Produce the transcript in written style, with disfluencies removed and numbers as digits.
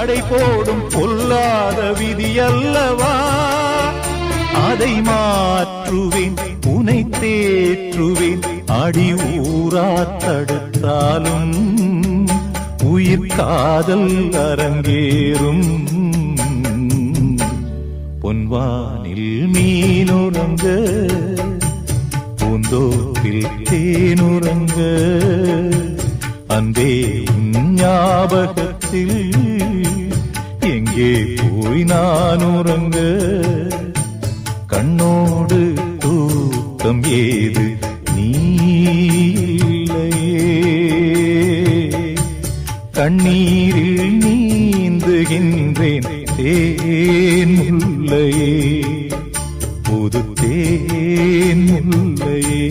தடை போடும் பொல்லாத விதியல்லவா, அதை மாற்றுவேன் உனை தேற்றுவேன். அடி ஊரா தடுத்தாலும் உயிர் காதல் அரங்கேறும். பொன்வானில் மீனுறங்க, பூந்தோப்பில் தேனுறங்க, அன்பே ஞாபகத்தில் எங்கே போய் நான் உறங்க. கண்ணோடு தூக்கம் ஏது நீ இல்லையே, கண்ணீரில் நீந்துகின்றேன் தேன் முல்லையே, புது தேன் முல்லையே.